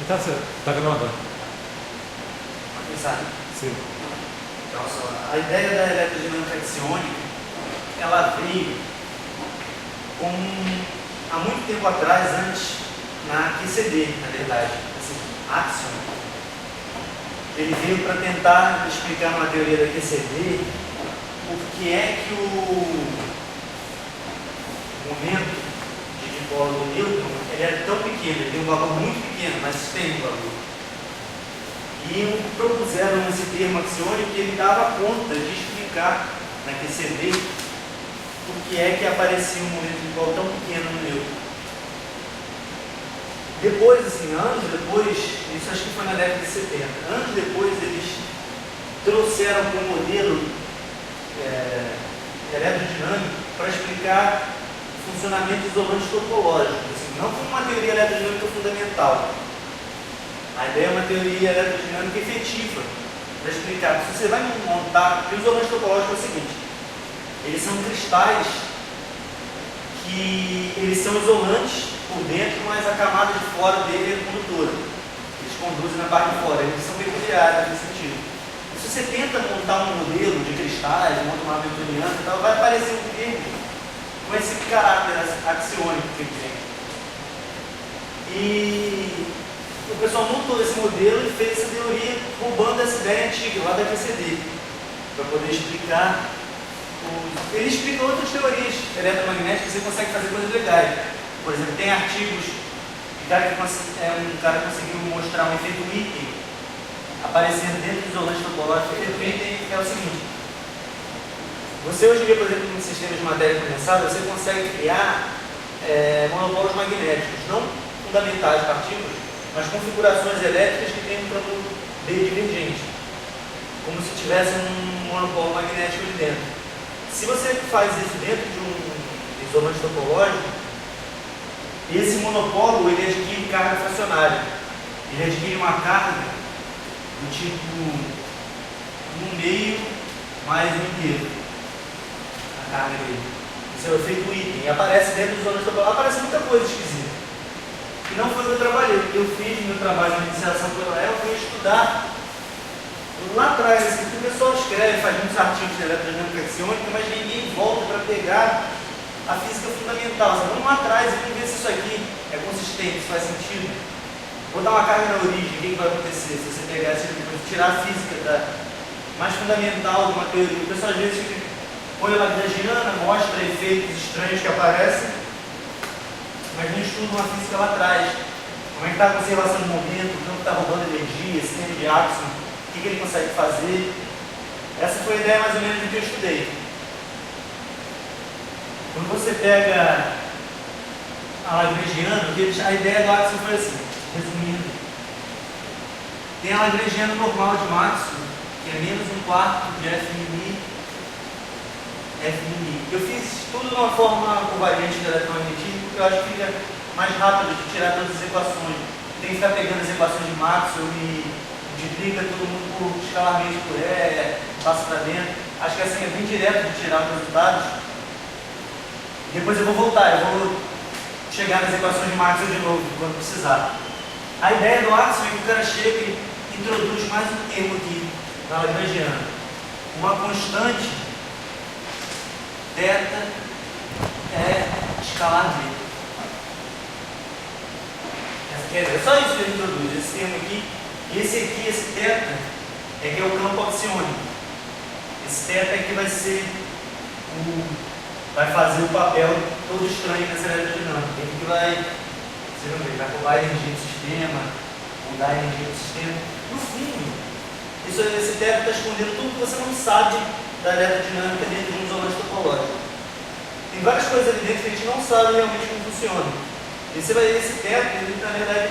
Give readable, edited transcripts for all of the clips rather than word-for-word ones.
Tá certo, tá gravando. Para pensar. Sim. Então, a ideia da eletrodinâmica axiônica, ela veio há muito tempo atrás, antes, na QCD, na verdade, assim, Axion. Ele veio para tentar explicar uma teoria da QCD por que é que o momento de dipolo do Newton ele é tão pequeno, ele tem um valor muito pequeno, mas tem um valor. E propuseram esse termo axiônico que ele dava conta de explicar na QCD por que é que aparecia um momento de dipolo tão pequeno no Newton. Depois, assim, anos depois, isso acho que foi na década de 70, anos depois eles trouxeram um modelo eletrodinâmico para explicar o funcionamento de isolantes topológicos, assim, não como uma teoria eletrodinâmica fundamental. A ideia é uma teoria eletrodinâmica efetiva para explicar. Se você vai montar, porque o isolante topológico é o seguinte, eles são cristais que eles são isolantes por dentro, mas a camada de fora dele é condutora. Eles conduzem na parte de fora, eles são peculiares nesse sentido. E se você tenta montar um modelo de cristais, monta uma hamiltoniana e tal, vai aparecer um termo com esse caráter axiônico que ele tem. E o pessoal montou esse modelo e fez essa teoria roubando essa ideia antiga lá da QCD, para poder explicar. Ele explica outras teorias eletromagnéticas e você consegue fazer coisas legais. Por exemplo, tem artigos de um cara que conseguiu mostrar um efeito Witten aparecendo dentro do isolante topológico. O efeito Witten é o seguinte: você hoje em dia, por exemplo, no sistema de matéria condensada, você consegue criar monopolos magnéticos, não fundamentais partículas, mas configurações elétricas que têm um campo D divergente, como se tivesse um monopolo magnético ali dentro. Se você faz isso dentro de um isolante topológico, esse monopolo ele adquire carga fracionária. Ele adquire uma carga do tipo 1/2 mais 1/3. A carga dele. Isso é o efeito Witten. E aparece dentro do isolante topológico. Aparece muita coisa esquisita. E não foi o que eu trabalhei. Eu fiz meu trabalho de iniciação pela EL, eu fui estudar lá atrás, assim, o pessoal escreve, faz muitos artigos de eletrodinâmica axiônica, mas ninguém volta para pegar a física fundamental. Vamos lá atrás e vamos ver se isso aqui é consistente, se faz sentido. Vou dar uma carga na origem, o que vai acontecer se você pegar esse depois tirar a física mais fundamental de uma teoria. O pessoal às vezes olha a lagrangiana, mostra efeitos estranhos que aparecem, mas não estuda uma física lá atrás. Como é que está a conservação do momento, o campo está roubando energia, esse tempo de Axion, o que ele consegue fazer. Essa foi a ideia mais ou menos do que eu estudei. Quando você pega a lagrangiana, a ideia do Axion foi assim, resumindo. Tem a lagrangiana normal de Maxwell, que é menos 1/4 de F mini. Eu fiz tudo de uma forma covariante do eletromagnetismo, porque eu acho que fica mais rápido de tirar todas as equações. Tem que ficar pegando as equações de Maxwell e multiplica todo mundo escalarmente por E, passa para dentro. Acho que assim é bem direto de tirar os resultados. Depois eu vou voltar, eu vou chegar nas equações de Maxwell de novo, quando precisar. A ideia do Axion é que o cara chega e introduz mais um termo aqui na lagrangiana. Uma constante θ é escalar V. É só isso que ele introduz, esse termo aqui. E esse aqui, esse θ, é que é o campo axiônico. Esse θ é que vai fazer o papel todo estranho nessa eletrodinâmica. Ele que vai roubar a energia do sistema, mudar a energia do sistema. No fundo, esse θ está escondendo tudo que você não sabe da eletrodinâmica dentro de um isolante topológico. Tem várias coisas ali dentro que a gente não sabe realmente como funciona. Esse θ, ele na verdade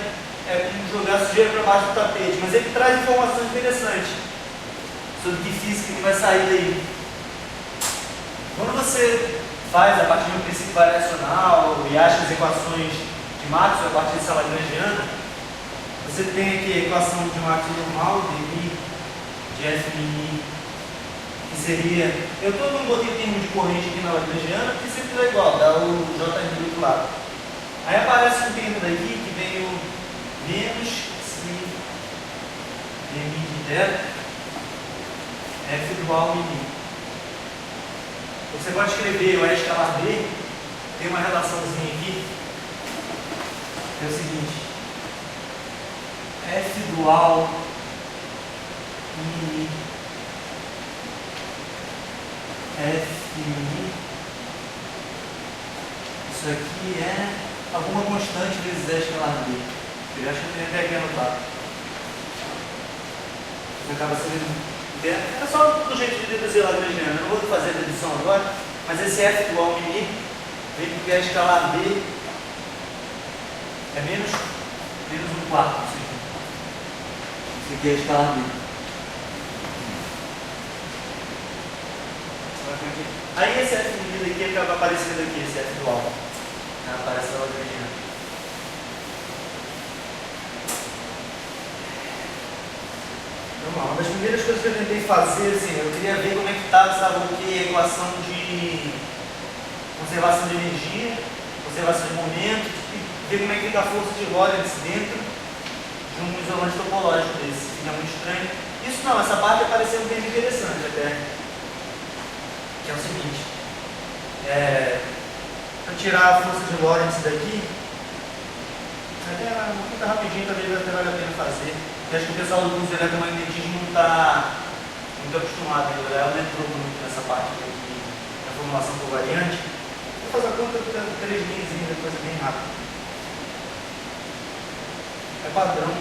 é como jogar sujeira para baixo do tapete, mas ele traz informações interessantes sobre que física que vai sair daí. Quando você faz a partir de um princípio variacional e acha as equações de Maxwell a partir dessa lagrangiana, Você tem aqui a equação de Max normal, dmi de F mini, que seria... Eu não botei o termo de corrente aqui na lagrangiana, porque sempre é igual, dá o J do outro lado. Aí aparece um termo daqui que vem o menos si dmi de θ F dual mini. Você pode escrever o E escalar B, tem uma relaçãozinha aqui, que é o seguinte: F dual mini F mini, isso aqui é alguma constante vezes E escalar B. Eu acho que eu tenho até aqui anotado. Isso acaba sendo... É só do jeito de deduzir lagrangiano. Eu não vou fazer a dedução agora, mas esse F dual mini vem porque a escalar B é menos 1/4. Isso aqui é a escalar B. Aí esse F mini daqui acaba aparecendo aqui, esse F dual. Aparece na lagrangiana. Uma das primeiras coisas que eu tentei fazer, assim, eu queria ver como é que estava, sabe, o que? A equação de conservação de energia, conservação de momento, e ver como é que fica a força de Lorentz dentro de um isolante topológico desse. Fica muito estranho. Isso não, essa parte apareceu um termo interessante até, que é o seguinte: para tirar a força de Lorentz daqui, muito rapidinho também vai vale a pena fazer. Eu acho que o pessoal do curso de eletromagnetismo não está muito acostumado ainda, ela não entrou muito nessa parte aqui da formulação covariante. Vou fazer a conta de 3 linhas ainda, coisa bem rápida. É padrão.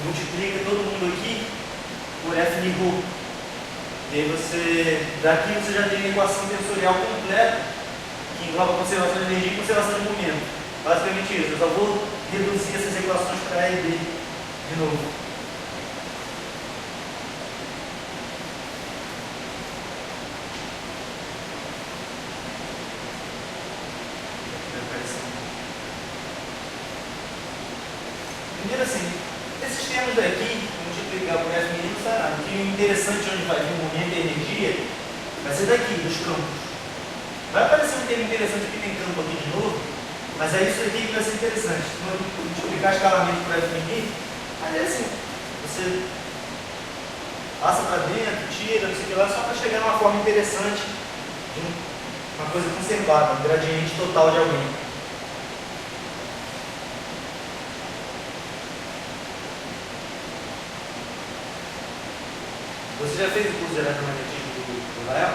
Multiplica todo mundo aqui por F rho. E aí daqui você já tem a equação tensorial completa, que engloba conservação de energia e conservação de momento. Basicamente isso, eu só vou reduzir essas equações para E e B de novo. Primeiro assim, esses termos daqui, multiplicar por F mínimo, não sai nada. O que é interessante onde vai vir o momento e a energia vai ser daqui, dos campos. Vai aparecer um termo interessante aqui, tem campo aqui de novo. Mas é isso aqui que vai ser interessante. Se eu multiplicar escalamento por F mini, aí é assim, você passa para dentro, tira, não sei o que lá, só para chegar numa forma interessante de uma coisa conservada, um gradiente total de alguém. Você já fez o curso de eletromagnetismo do Rael?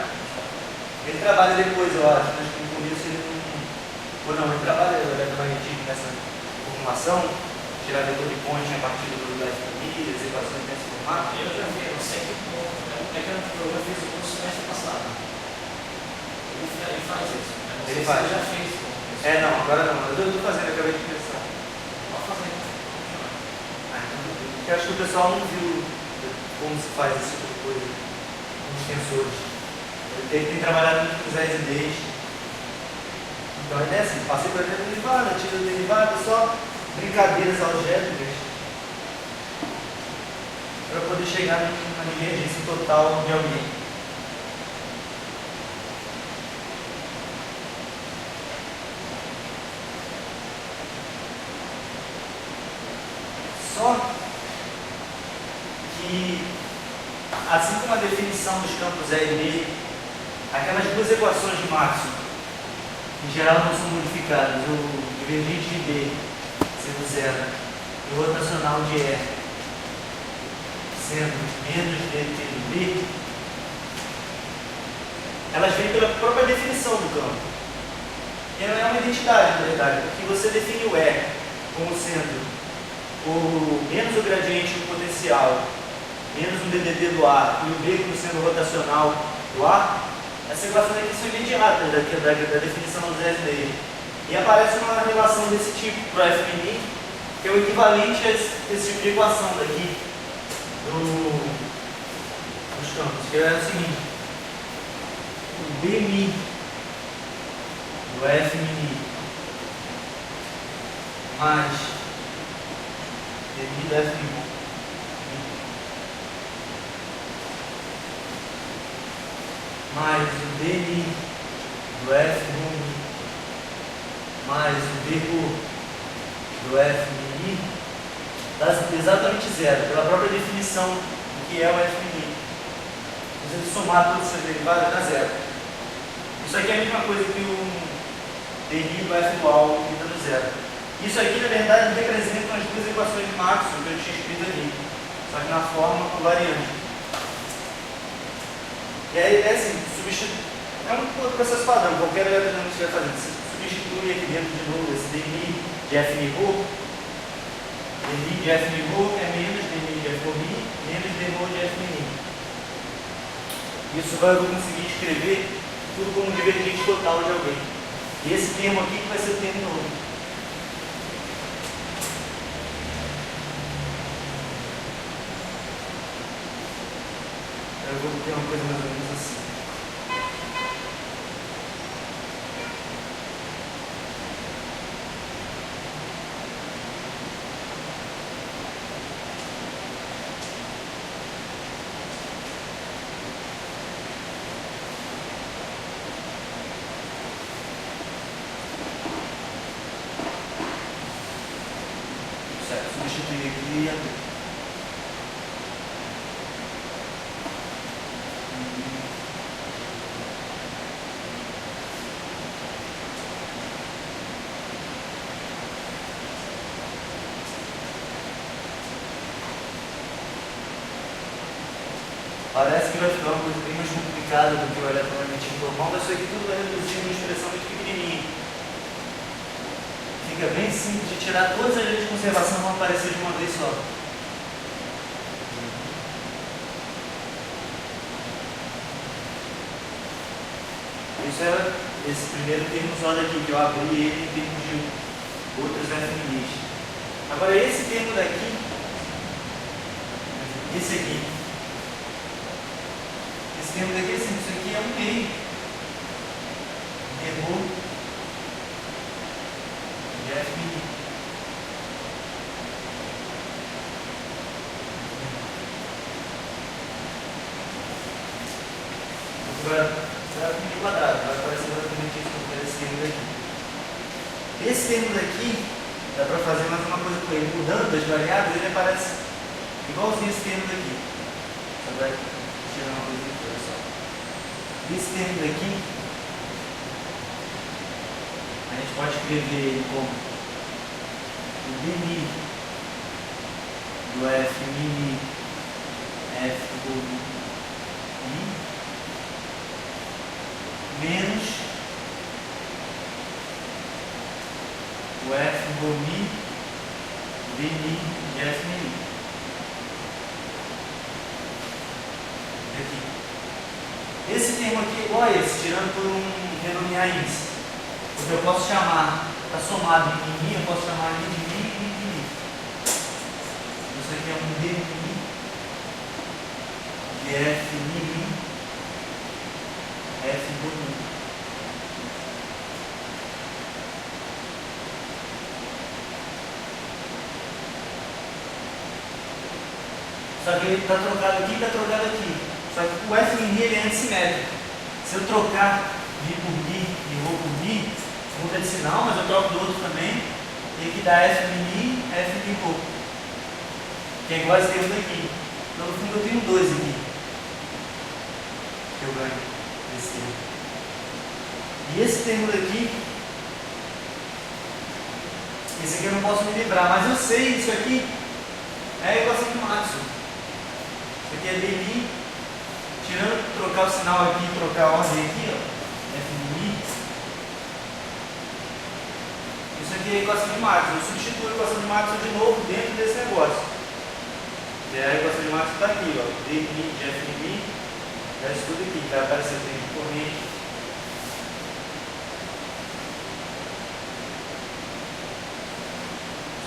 Ele trabalha depois, eu acho, mas no começo ele não... Ou não, ele trabalha eletromagnetismo nessa formulação, tirar vetor de ponte a partir do FMI, as equações nesse formato. Eu já vi, eu sei que eu já fiz o curso semestre passado. Ele faz isso. Ele faz. Você já fez. Não, agora não. Eu estou fazendo, acabei de pensar. Pode fazer. Porque acho que o pessoal não viu como se faz esse tipo de coisa com os tensores. Ele tem trabalhado muito com os S e Ds. Então a ideia é assim, passei por dentro da derivada, tiro a derivada, só brincadeiras algébricas para poder chegar na divergência total de alguém. Só que, assim como a definição dos campos E e B, aquelas duas equações de Maxwell em geral não são modificadas, o divergente de B sendo zero e o rotacional de E sendo menos dt de B, elas vêm pela própria definição do campo. E não é uma identidade, na verdade, porque você define o E como sendo menos o gradiente do potencial, menos um ddt do A, e o B como sendo o rotacional do A. Essas equações aqui são imediatas da definição dos S e aparece uma relação desse tipo para o F mini, que é o equivalente a esse tipo de equação daqui dos campos, que é o seguinte: o B mi do F mini mais dmi do F mi mais o dmi do F mi mais o d do F mi dá exatamente zero, pela própria definição do que é o F mi. Se você somar todas essas derivadas, dá zero. Isso aqui é a mesma coisa que o dmi do F dual que dá zero. Isso aqui, na verdade, representa as duas equações de Maxwell que eu tinha escrito ali, só que na forma com variante. E aí, é assim, é um processo padrão, qualquer eletrodinâmica que você vai fazer. Você substitui aqui dentro de novo esse dmi de F mi rho. Dmi de F mi rho é menos dmi de F rho mi, menos d rho de F mi. Isso vai eu conseguir escrever tudo como divergente total de alguém. E esse termo aqui que vai ser o termo novo. Eu vou ter uma coisa mais ou menos assim. Certo, substituir aqui e abrir. Parece que vai ficar uma coisa bem mais complicada do que o eletromagnetismo normal, mas isso aqui tudo vai reduzir uma expressão muito pequenininha. Fica bem simples de tirar, todas as leis de conservação vão aparecer de uma vez só. Isso é esse primeiro termo só daqui, que eu abri ele em termos de outros FMIs. Agora esse termo daqui, esse aqui. Esse termo daqui é assim, isso aqui é um meio. Errou de FMI. Agora, FMI quadrado, vai aparecer exatamente isso que esse termo daqui. Esse termo daqui, dá para fazer mais uma coisa com ele. Mudando as variáveis, ele aparece igualzinho esse termo daqui. Só vai tirar uma coisa aqui, olha só. Esse termo daqui, a gente pode escrever ele como o dmi do F mi F do mi menos o F do mi dmi de F mi. Aqui. Esse termo aqui é igual a esse, tirando por um renomear índice. Porque eu posso chamar, está somado em mi, eu posso chamar ali de mi e de mi. Isso aqui é um dmi de F mi F do mi. Só que ele está trocado aqui e está trocado aqui. Só que o F mi ele é antissimétrico. Se eu trocar mi por mi e rho por mi, muda de sinal, mas eu troco do outro também. E aqui dá F mi, F mi rho. Que é igual a esse termo daqui. Então no fundo eu tenho dois aqui. Que eu ganho desse termo. E esse termo daqui, esse aqui eu não posso me livrar, mas eu sei isso aqui é a equação de Maxwell. Isso aqui é dmi, tirando, trocar o sinal aqui e trocar a ordem aqui, ó, F mi. Isso aqui é a equação de Maxwell. Eu substituo a equação de Maxwell de novo dentro desse negócio. E a equação de Maxwell está aqui, ó, dmi de F mi, é isso tudo aqui, vai aparecer o tempo corrente.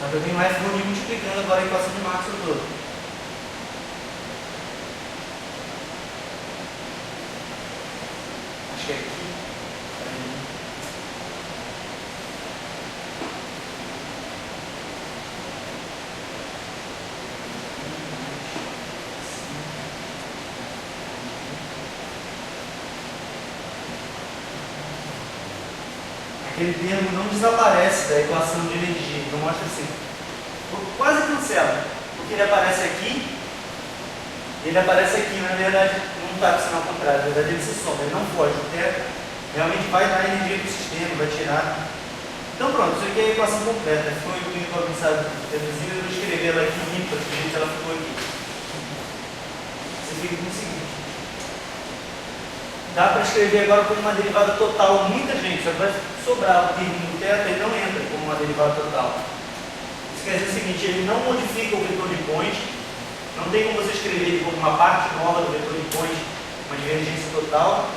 Só que eu tenho um F rho multiplicando agora a equação de Maxwell toda. Acho que é aqui. aquele termo não desaparece da equação de energia. Então mostra assim, quase cancela, porque ele aparece aqui, na verdade não está com o sinal contrário, na verdade ele se soma, ele não foge, o θ realmente vai dar energia para o sistema, vai tirar. Então pronto, isso aqui é a equação completa, ficou muito bagunçado, inclusive eu vou escrever ela aqui limpa, do jeito que ela ficou aqui. Você fica com o seguinte, dá para escrever agora como uma derivada total, muita gente, só que vai sobrar o termo do θ e não entra como uma derivada total. Isso quer dizer o seguinte, ele não modifica o vetor de point, não tem como você escrever ele como uma parte nova do vetor de point, uma divergência total.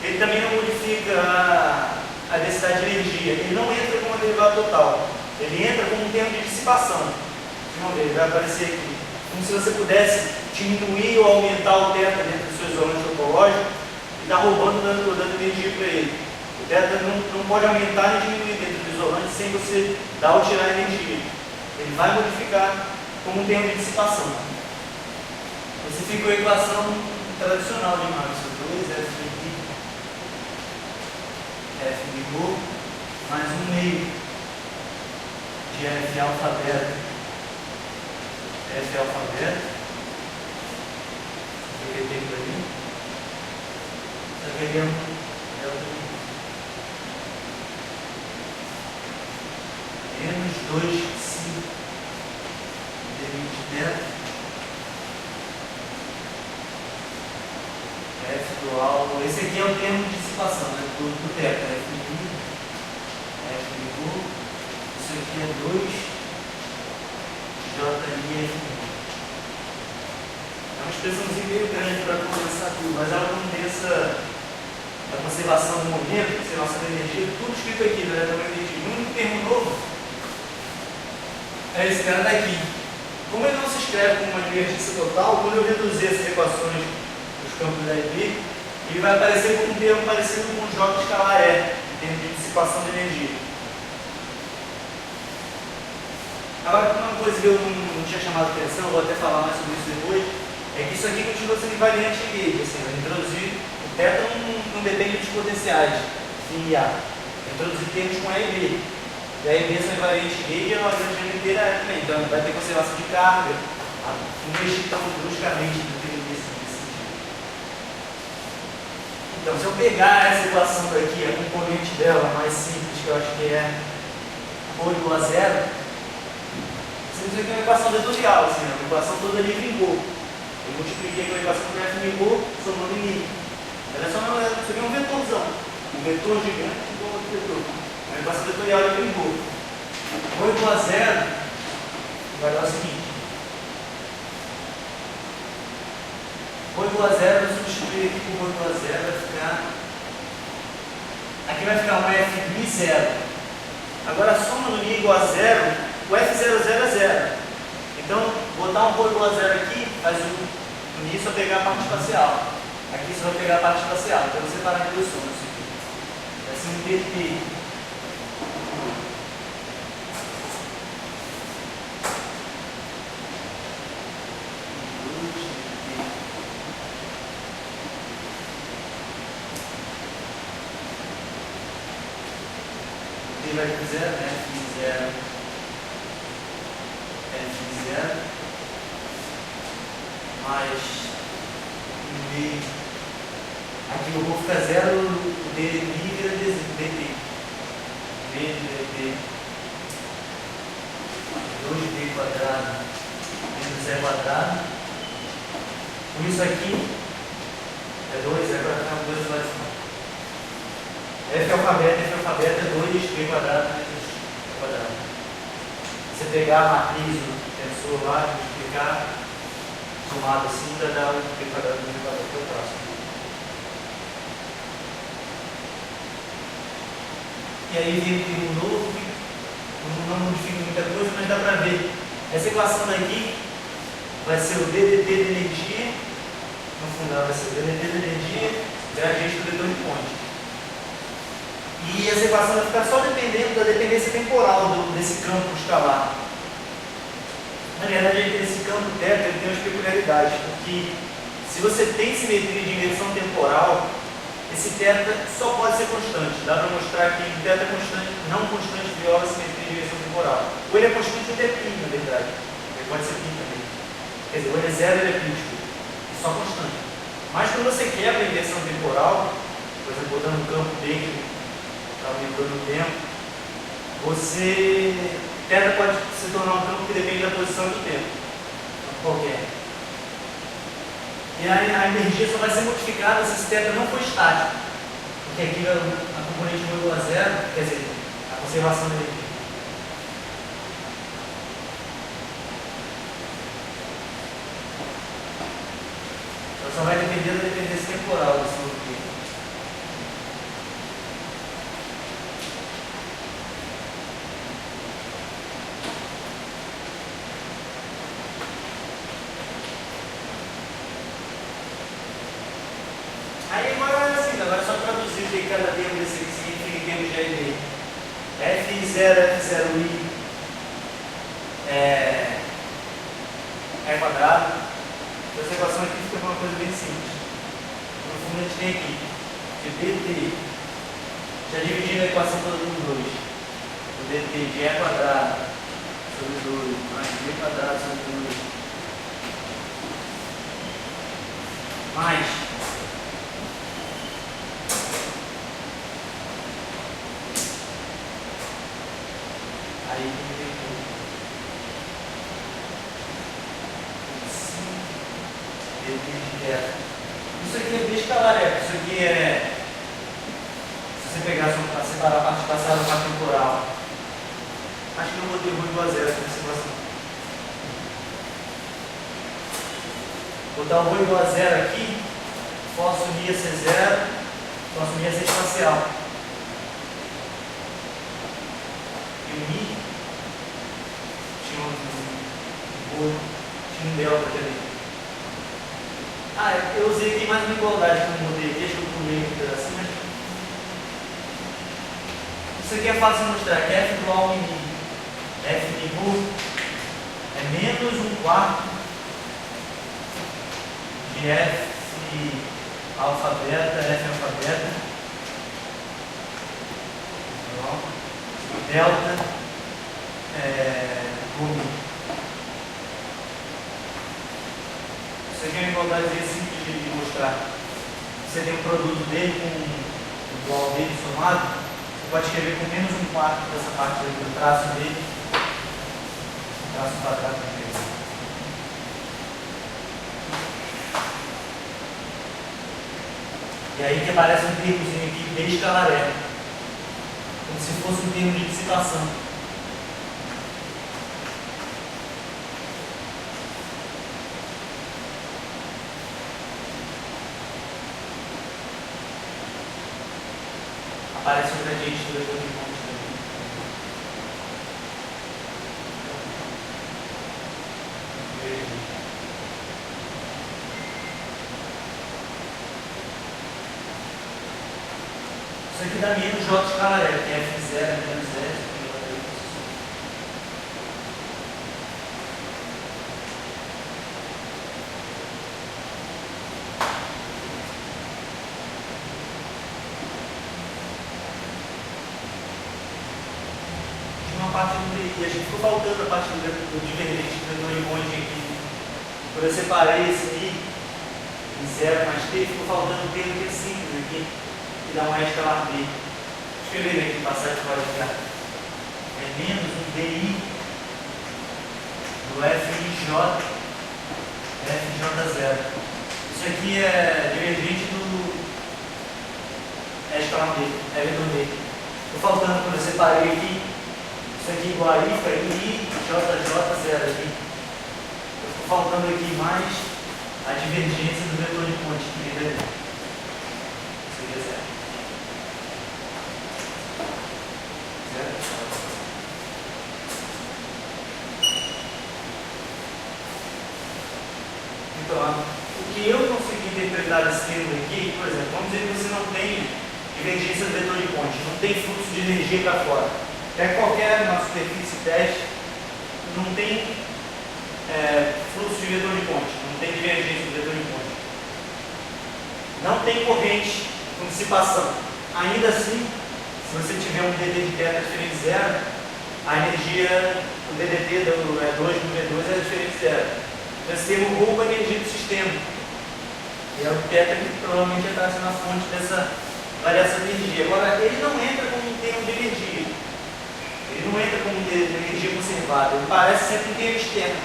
Ele também não modifica a densidade de energia, ele não entra como uma derivada total, ele entra como um termo de dissipação. Vamos ver, ele vai aparecer aqui. Como se você pudesse diminuir ou aumentar o θ dentro do seu isolante topológico e está roubando, dando energia para ele. O θ não pode aumentar nem diminuir dentro do isolante sem você dar ou tirar energia. Ele vai modificar como um termo de dissipação. Essa fica a equação tradicional de Maxwell. 2F de rho mais 1 meio de F alfa beta. F alfa beta. Vou repetir aquilo ali. Só que aqui é um delta menos 2 sim de beta. F do alvo, esse aqui é o termo de dissipação, né? Do θ, F de rho, isso aqui é 2 JI F. É uma expressãozinha meio grande para começar tudo, mas ela condensa a conservação do movimento, conservação da energia, tudo escrito aqui, né? Também energia. O único termo novo é esse cara daqui. Como ele não se escreve como uma divergência total, quando eu reduzir essas equações campos da EB, ele vai aparecer como um termo parecido com o J escalar E, em termos de dissipação de energia. Agora, uma coisa que eu não tinha chamado a atenção, vou até falar mais sobre isso depois, é que isso aqui continua sendo invariante de gauge. Assim, eu introduzi, o θ não depende dos potenciais, Φ e A. Eu introduzi termos com E e B. E a E e B são invariantes de gauge e a grande inteira é também. Então, vai ter conservação de carga, não mexer tão bruscamente do que então, se eu pegar essa equação daqui, a componente dela mais simples, que eu acho que é ρ igual a zero, você diz que é uma equação vetorial, assim, uma equação toda livre em ρ. Eu multipliquei aquela equação com F em ρ, somando em I. Ela é só isso aqui é um vetorzão. Um vetor gigante igual a outro vetor. É uma equação vetorial livre em ρ. Ρ igual a zero vai dar o seguinte. Ρ igual a zero, eu substituir aqui por ρ igual a zero, vai ficar. Aqui vai ficar um F zero. Agora a soma do I igual a zero, o F00 é zero. Então, botar um ρ igual a zero aqui, faz o I só pegar a parte espacial. Aqui só vai pegar a parte espacial. Então, eu vou separar em duas somas. Vai ser um DP. Vai para zero, F0, F0, mais um meio. Aqui eu vou ficar zero, o D vira DP. V de DP. 2D quadrado menos E quadrado. Com isso aqui é 2, é para ficar 2 lá de cima. F alfabeto é 2B quadrado menos E quadrado. Você pegar a matriz do tensor lá, multiplicar, somado assim, vai dar 1B quadrado menos E quadrado, que é o próximo. E aí vem um novo, não modifica muita coisa, mas dá para ver. Essa equação daqui vai ser o DDT de energia, no fundal vai ser o DDT de energia, gradiente do vetor de ponte. E essa equação vai ficar só dependendo da dependência temporal desse campo escalar. Na verdade, esse campo θ tem umas peculiaridades, porque se você tem simetria de inversão temporal, esse θ só pode ser constante. Dá para mostrar que o θ constante, não constante viola a simetria de direção temporal. Ou ele é constante ou ele é π, na verdade. Ele pode ser π também. Quer dizer, ou ele é zero ou ele é elíptico. É só constante. Mas quando você quebra a inversão temporal, por exemplo, botando um campo B que está aumentando o tempo, θ pode se tornar um campo que depende da posição do tempo. Qualquer. E a energia só vai ser modificada se esse θ não for estático. Porque aqui a componente 1 igual a zero, quer dizer, a conservação da energia. Então só vai depender da dependência temporal desse movimento. Agora é só traduzir o que cada termo desse aqui significa em termos de AIB. F0, F0i é quadrado. Essa equação aqui fica uma coisa bem simples. No fundo a gente tem aqui que dt, já dividindo a equação toda por 2. O dt de E quadrado sobre 2 mais B quadrado sobre 2 mais aí isso aqui é B escalar, isso aqui é, se você pegar para separar a parte passada da parte temporal, acho que eu botei o igual a zero nessa situação. Botar o ρ igual a zero aqui, posso assumir a ser zero, posso assumir a ser espacial. E o mi tinha um delta também. Eu usei aqui mais uma igualdade que eu mudei. Deixa eu pulei um pedacinho, mas isso aqui é fácil de mostrar, que f igual ao mi. F mi é menos 1/4 de f alfa beta, f alfa beta. Delta mi. Isso aqui é uma igualdade simples de mostrar. Você tem um produto dele com o igual dele somado, você pode escrever com menos 1/4 dessa parte do traço dele, o traço quadrado dele. E aí que aparece um termozinho aqui, B escalar E, como se fosse um termo de dissipação. Aparece o gradiente do vetor de pontos também. Isso aqui dá menos J escalar E, que é F0 menos S. E a gente ficou faltando a parte do divergente do vetor de monte aqui. Quando eu separei esse i em 0 mais t, ficou faltando um termo que é simples aqui, que dá um E escalar b. Escrever aqui, passagem para cá. É menos um di do fj, fj0. Isso aqui é divergente do E escalar b, é vetor b. Ficou faltando quando eu separei aqui. Isso aqui igual a I, foi I, JJ0 aqui. Estou faltando aqui mais a divergência do vetor de ponte que vem dali. Isso aqui é zero. Zero? Então, o que eu consegui interpretar desse termo aqui, por exemplo, vamos dizer que você não tem divergência do vetor de ponte, não tem fluxo de energia para fora. Qualquer na superfície teste não tem fluxo de vetor de ponte, não tem divergência do vetor de ponte. Não tem corrente com dissipação. Ainda assim, se você tiver um DD de teta diferente de zero, a energia, o DDT do E2 do V2 é diferente de zero. Então esse termo rouba a energia do sistema. E é o teta que provavelmente está sendo a fonte dessa variação de energia. Agora, ele não entra como um termo de energia. Ele não entra como um termo de energia conservada. Ele parece sempre um termo externo.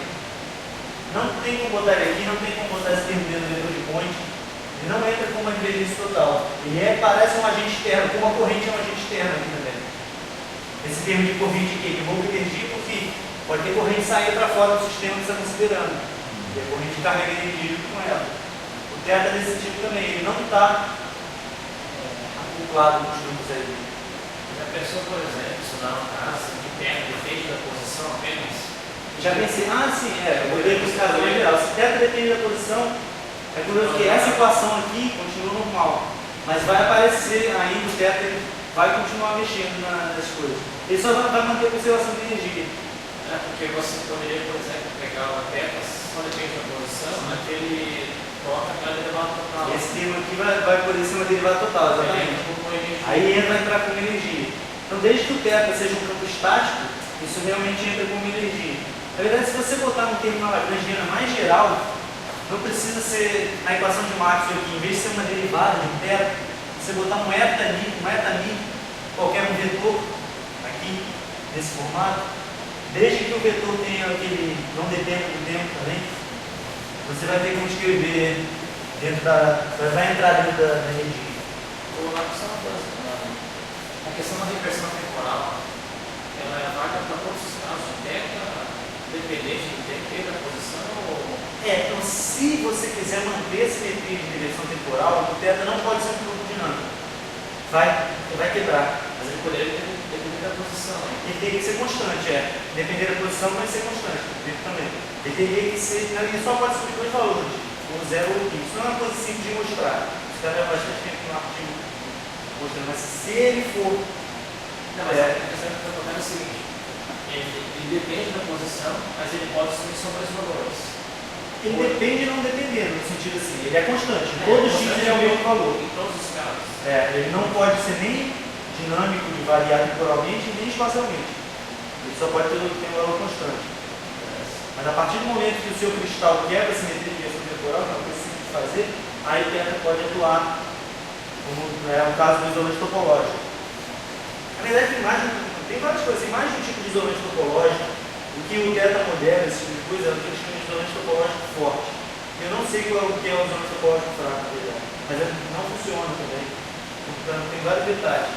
Não tem como botar ele aqui, não tem como botar esse termo dentro do vetor de Point. Ele não entra como uma divergência total. Ele parece um agente externo, como a corrente é um agente externo aqui também. Esse termo de corrente aqui, que rouba energia, porque pode ter corrente saindo para fora do sistema que você está considerando. E a corrente carrega energia junto com ela. O teta é desse tipo também, ele não está acoplado com os grupos aí. Já pensou, por exemplo, estudar uma casa que teta depende da posição apenas? Já pensei, sim, eu olhei para os casos em geral. Se teta depende da posição, é curioso que essa equação aqui continua normal. Mas vai aparecer ainda o teta, ele vai continuar mexendo nas coisas. Ele só vai manter a conservação de energia. Porque você poderia, por exemplo, pegar uma teta, só depende da posição, naquele toca aquela derivada total. Esse termo aqui vai poder ser uma derivada total, exatamente. Aí vai entrar como energia. Então, desde que o teta seja um campo estático, isso realmente entra como energia. Na verdade, se você botar um termo na Lagrangiana mais geral, não precisa ser na equação de Maxwell aqui, em vez de ser uma derivada de um teta, você botar um eta mi, qualquer um vetor, aqui, nesse formato, desde que o vetor tenha aquele não dependa do tempo também, você vai ter como escrever dentro vai entrar dentro da energia. A questão da reversão temporal, ela é válida para todos os casos de teta, dependente do tempo e da posição? Então se você quiser manter a simetria de direção temporal, o teta não pode ser um fluxo dinâmico. Vai quebrar. Mas ele poderia depender da posição. Ele teria que ser constante, depender da posição, mas ser constante. Também. Ele teria que ser. Ele só pode subir dois valores, ou 0 ou 1. Isso não é uma coisa simples de mostrar. Os caras levam bastante tempo no artigo mostrando, mas se ele for. Não, mas a questão que eu estou colocando é o seguinte: ele depende da posição, mas ele pode subir sobre os valores. Ele depende não dependendo, no sentido assim, ele é constante. Em todos os x ele é o mesmo valor. Em todos os casos. Ele não pode ser nem dinâmico de variar temporalmente, nem espacialmente. Ele só pode ter um valor constante. Mas a partir do momento que o seu cristal quebra a simetria de direção temporal, que é uma coisa simples de fazer, aí o teta pode atuar, como é o caso do isolante topológico. Na verdade, tem várias coisas, tem mais de um tipo de isolante topológico. O que o teta modela, esse tipo de coisa, é o que eles chamam de isolante topológico forte. Eu não sei qual é o que é o isolante topológico fraco, mas não funciona também. Portanto, tem vários detalhes.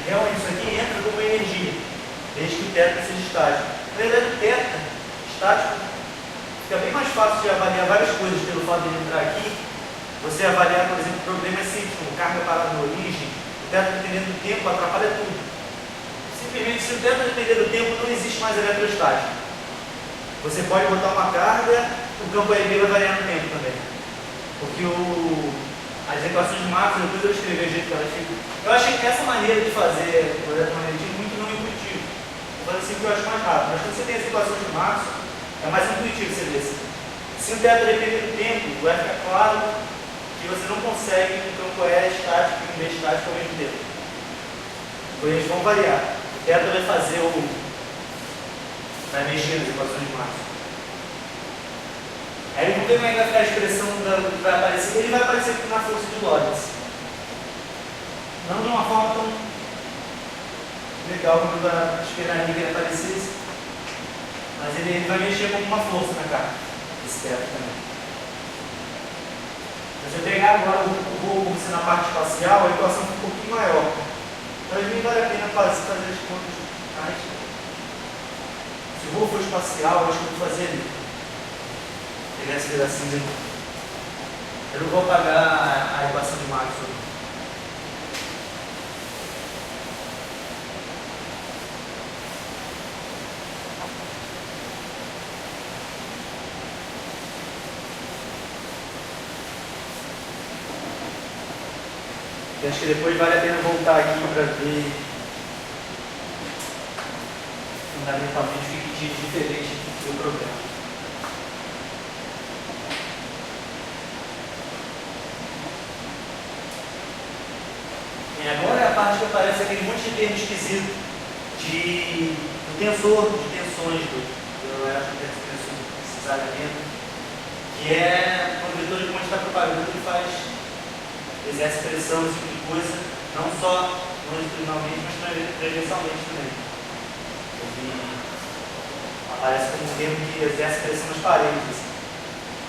Realmente, isso aqui entra como energia, desde que o teta seja estático. Na verdade, o teta estático fica bem mais fácil de avaliar várias coisas pelo fato de ele entrar aqui. Você avaliar, por exemplo, problemas simples, como carga parada na origem, o teta dependendo do tempo atrapalha tudo. Simplesmente, se o teta depender do tempo, não existe mais eletrostático. Você pode botar uma carga, o campo LB vai variar no tempo também. Porque as equações de Maxwell, depois eu escrevi o jeito que elas ficam. Eu achei que essa maneira de fazer o eletromagnetismo muito não intuitivo. Vou fazer assim que eu acho mais rápido. Mas quando você tem as equações de Maxwell, é mais intuitivo você ver assim. Se o teta depender do tempo, vai ficar claro que você não consegue que o campo é estático e um B estático ao mesmo tempo. Então eles vão variar. O teta vai fazer vai mexer nas equações de Maxwell. Aí ele não tem como é que vai ficar a expressão que vai aparecer. Ele vai aparecer na força de Lorentz. Não de uma forma tão legal como eu esperaria que ele aparecesse. Mas ele vai mexer como uma força na carta. Esse teta também. Se eu pegar agora o voo na parte espacial, a equação fica um pouquinho maior. Então nem vale a pena fazer as contas mais. Se o voo for espacial, eu acho que eu vou fazer ali. Pegar esse pedacinho ali. Eu não vou apagar a equação de Maxwell. Eu acho que depois vale a pena voltar aqui para ver fundamentalmente o que é diferente do problema. que aparece aquele monte de termo esquisito do tensor, de tensões eu acho que esse elemento, que é quando o vetor de ponte está propagando, ele exerce pressão, esse tipo de coisa, não só longitudinalmente, mas transversalmente também. Aparece como um termo que exerce pressão nas paredes. Assim.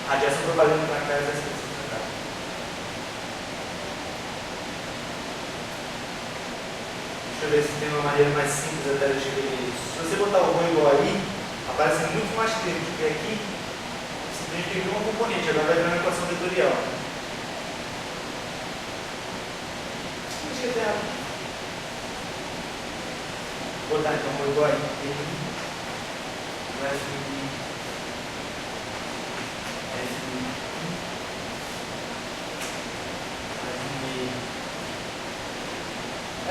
Radiação propaganda para cá, exerce pressão para cá. Deixa eu ver se tem uma maneira mais simples até de escrever isso. Se você botar o rho igual aí, aparece muito mais termos, porque aqui simplesmente tem um componente, agora vai virar uma equação vetorial. Acho que até vou botar então o rho igual aí. Vai subir.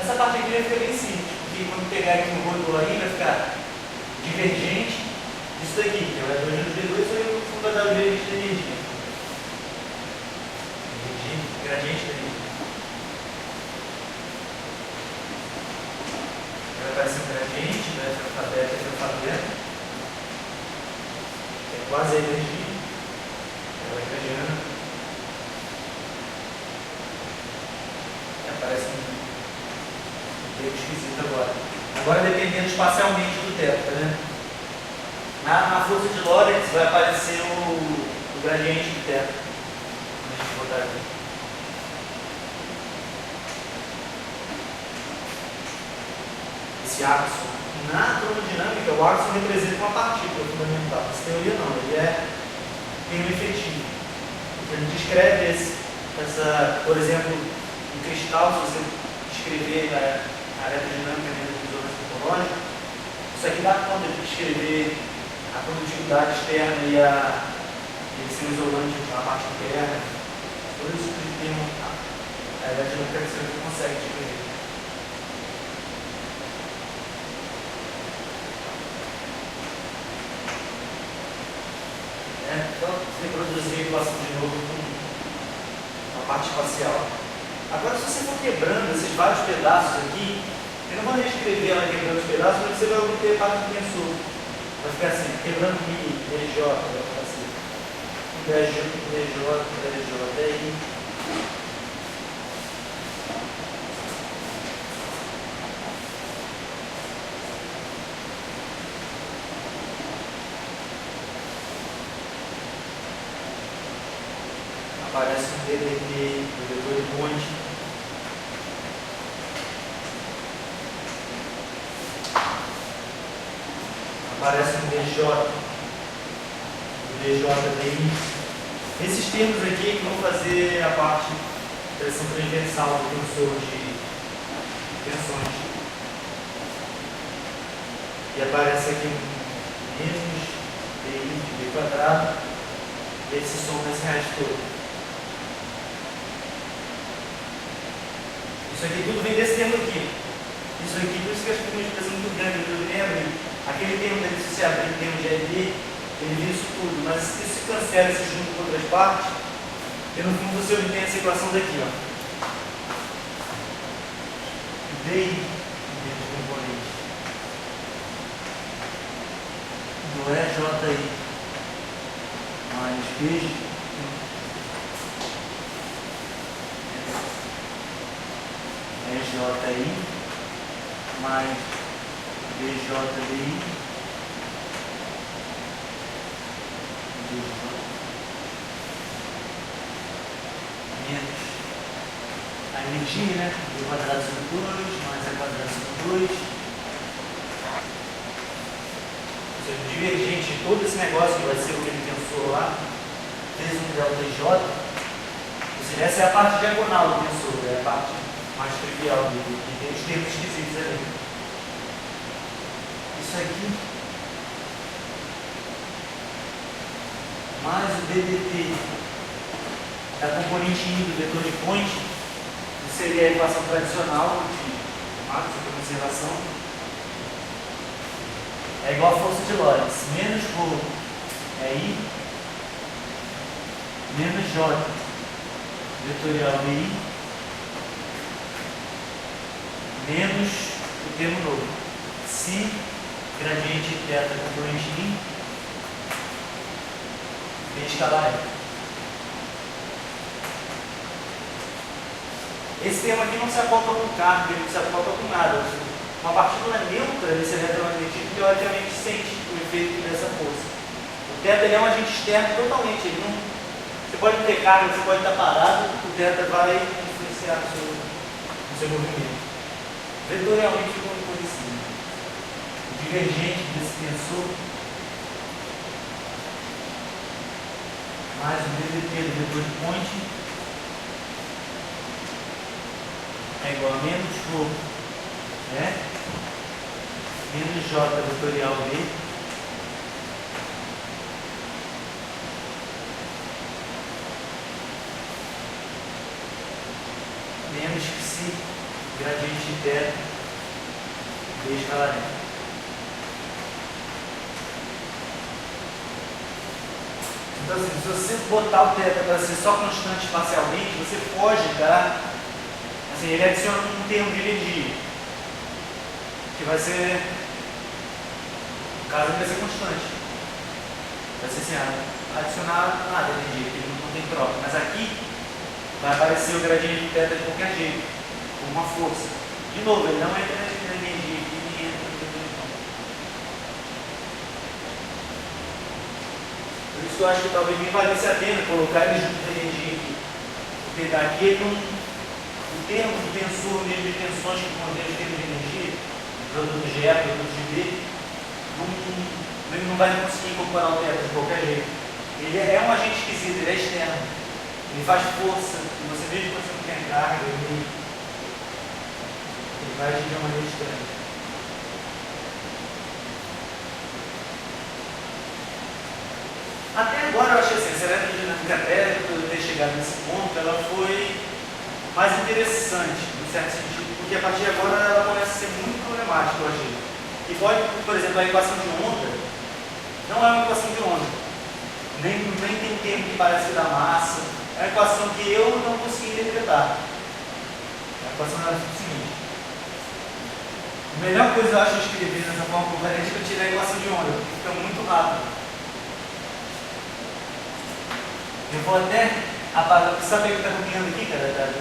Essa parte aqui vai ficar bem simples, porque quando pegar aqui o rho aí, vai ficar divergente disso daqui, que é o V2 menos V2, ou o fundo vai dar o gradiente da energia. Gradiente da energia. Vai aparecer um gradiente, vai ficar beta e vai ficar beta. É quase a energia. Ela é gradiana. E aparece um termo esquisito agora. Agora dependendo espacialmente do teto, tá vendo? Na força de Lorentz vai aparecer o gradiente do teto. Deixa eu botar aqui. Esse axon. Na termodinâmica, o axon representa uma partícula fundamental. Essa teoria não, ele tem um efetivo. Ele descreve por exemplo, um cristal, se você descrever a eletrodinâmica dentro do isolamento topológico, isso aqui dá conta de descrever a condutividade externa e esse isolante, a parte interna, tudo isso que tem a eletrodinâmica que você consegue descrever. Então, reproduzir a equação de novo com a parte espacial. Agora, se você for quebrando esses vários pedaços aqui, eu não vou reescrever ela quebrando os pedaços, mas você vai obter a parte do tensor. Vai ficar assim, quebrando I, DJ, vai ficar assim. DJ, I. Aparece um DDT, o vetor de ponte. Aparece um DJ, o DJDI. Esses termos aqui que vão fazer a parte de pressão transversal do tensor de tensões. E aparece aqui um menos DI de B quadrado. E ele se soma esse resto todo. Isso aqui tudo vem desse termo aqui. Isso aqui, por isso que eu acho que tem uma expressão muito grande, eu lembro. Aquele termo da dissociado, aquele termo de LD, ele vira isso tudo. Mas isso se cancela, se junta com outras partes, e no fundo você obtém essa equação daqui, ó. DI de componente do EJI mais B. EJI mais BJDI menos a energia, né? B quadrado sobre 2 mais A quadrado sobre 2. Ou seja, o divergente de todo esse negócio que vai ser o que ele tensor lá, vezes um delta J. Ou seja, essa é a parte diagonal do tensor, é a parte mais trivial dele, e tem os termos esquisitos ali. Isso aqui, mais o DDT da componente I do vetor de ponte, que seria a equação tradicional de Max, de conservação, é igual a força de Lorentz, menos ρ é I, menos J vetorial de I, menos o termo novo. Se gradiente θ componente em B escalar é. Esse termo aqui não se aponta com carga, ele não se aponta com nada. Uma partícula neutra desse eletromagnetismo teoricamente sente o efeito dessa força. O θ ele é um agente externo totalmente. Ele não, você pode ter carga, você pode estar parado, o θ vai influenciar no seu movimento. Vetorialmente como coisa assim. O divergente desse tensor mais o dvt do vetor de ponte é igual a menos ρ, né? Menos j vetorial B menos psi gradiente θ B escalar n. Então assim, se você botar o θ para ser só constante espacialmente, você foge da... Assim, ele adiciona um termo de energia, que vai ser, no caso, ele vai ser constante. Vai ser assim, adicionar nada de energia, porque ele não tem troca. Mas aqui vai aparecer o gradiente de θ de qualquer jeito, com uma força. De novo, ele não entra na energia aqui, nem entra no tempo. Por isso que eu acho que talvez nem valesse a pena colocar ele junto da energia aqui. Porque daqui ele não... O termo do tensor, o nível de tensões que contém os termos de energia, produto G, produto de B, ele não vai conseguir incorporar o θ de qualquer jeito. Ele é um agente esquisito, ele é externo. Ele faz força, e você mesmo quando você não tem carga, ele vai agir de uma maneira externa. Até agora eu achei assim, essa eletrodinâmica térmica, por eu ter chegado nesse ponto, ela foi mais interessante, em certo sentido, porque a partir de agora ela começa a ser muito problemática, eu achei. E pode, por exemplo, a equação de onda não é uma equação de onda, nem tem um termo que parece que dá massa, é uma equação que eu não consegui interpretar. A equação era o seguinte: a melhor coisa eu acho de escrever nessa forma concorrente é tirar a equação de onda, porque fica muito rápido. Eu vou até apagar. Sabe o que está copiando aqui, cara?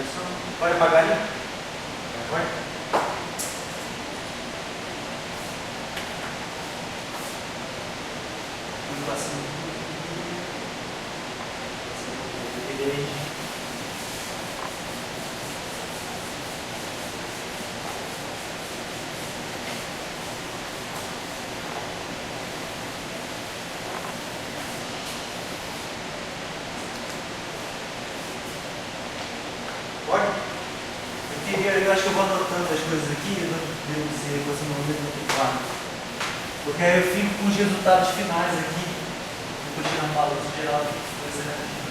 Pode apagar ali? Pode? Eu acho que eu vou anotando as coisas aqui, eu devo dizer que você não vai claro. Porque aí eu fico com os resultados finais aqui, depois de tirar balanço geral, vai ser negativo.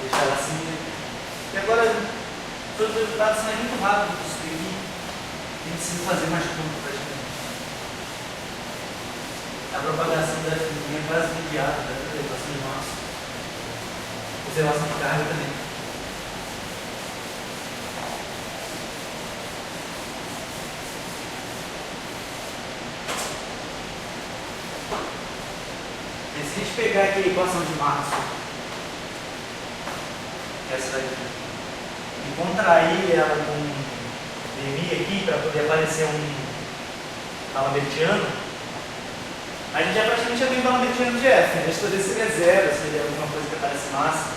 Deixar assim. E agora, todos os resultados saem muito rápido do streaming. Nem preciso fazer mais conta praticamente. A propagação da FMI é quase imediata, da elevação de massa. Observação de carga também. E se a gente pegar aqui a equação de Marx, essa daqui, e contrair ela com dmi aqui para poder aparecer um D'Alembert-iano, a gente já praticamente já tem um D'Alembert-iano de F, né? Deixa eu ver se ele é zero, se ele é alguma coisa que aparece massa.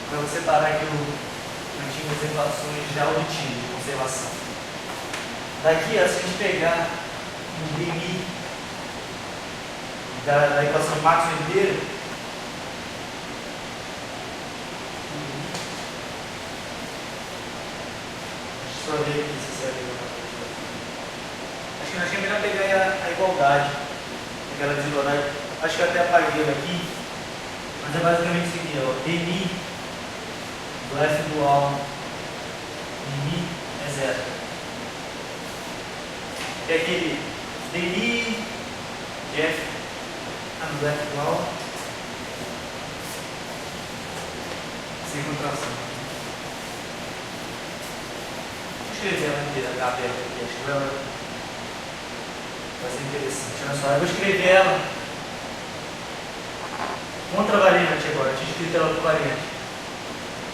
Para você parar aqui as equações já obtidas de conservação. Daqui, se a gente pegar um dmi da equação de máxima inteira. Deixa eu só ver aqui se serve alguma coisa. Acho que é melhor pegar a igualdade, aquela desigualdade. Acho que eu até apaguei ela aqui, mas é basicamente isso aqui, ó. dmi do f dual dmi é zero. É aquele dmi de f do f dual sem contração. Vou escrever ela inteira, aberta aqui, acho que vai ser interessante. Olha só, eu vou escrever ela contra a variante agora, eu tinha escrito ela com variante.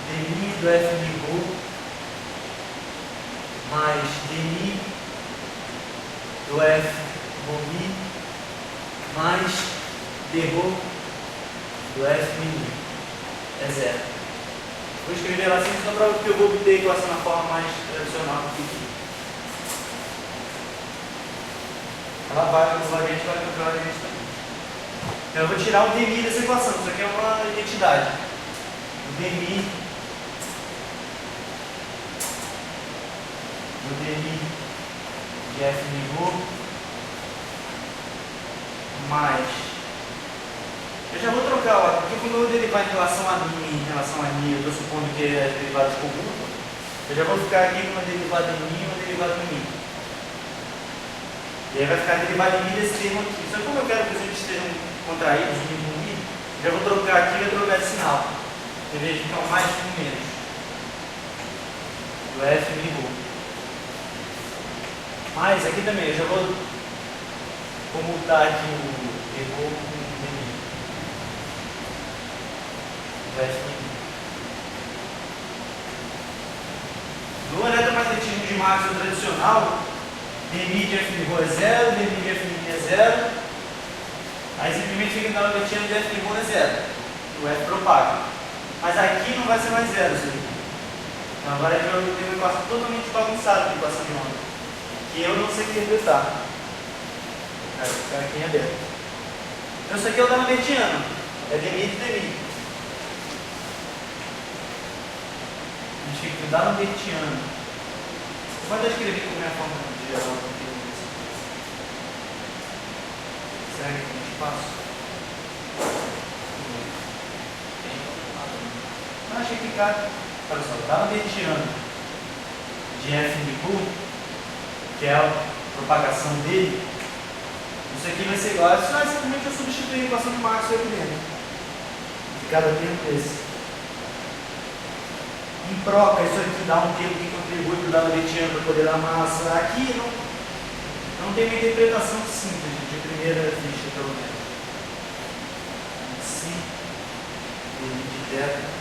dmi do f mi mais dmi do f mi mais d do f mi é zero. Vou escrever ela assim só para que eu vou obter a equação na forma mais tradicional do que aqui. Ela vai no variante, vai contra a variante também. Então eu vou tirar o dmi dessa equação, isso aqui é uma identidade. O dmi de f mi mais. Eu já vou trocar, ó, porque quando eu derivar em relação a mim, eu estou supondo que é derivada de comum, eu já vou ficar aqui com uma derivada em mim e uma derivada em mim. E aí vai ficar derivada em mim desse termo aqui. Só que como eu quero que os índices estejam contraídos, o mim com o já vou trocar aqui e vou trocar de sinal. Em vez de ficar um mais com menos. Do f mi. Mas aqui também, eu já vou comutar aqui o com o dmi. Do f mi. No eletromagnetismo de Maxwell tradicional, dmi de f mi é zero, dmi de f mi é zero. Aí simplesmente fica na latiana de f mi é zero. O f propaga. Mas aqui não vai ser mais zero isso aqui. Então agora a gente vai ter uma equação totalmente bagunçada de equação de onda. Que eu não sei interpretar. Vai ficar aqui em aberto. Então isso aqui é o Dalbertiano. É dmi de dmi. A gente fica com o Dalbertiano. Você pode escrever como é a forma geral do que segue com o espaço. Não achei que ficar. Olha só, Dalbertiano de f mi, que é a propagação dele, isso aqui vai ser igual a isso, simplesmente eu substituir a equação de Maxwell aqui dentro. De cada termo desse. Em troca, isso aqui dá um termo que contribui para o Dalbertiano para poder dar massa. Aqui não tem uma interpretação simples, de primeira vista, pelo menos. Si, de θ.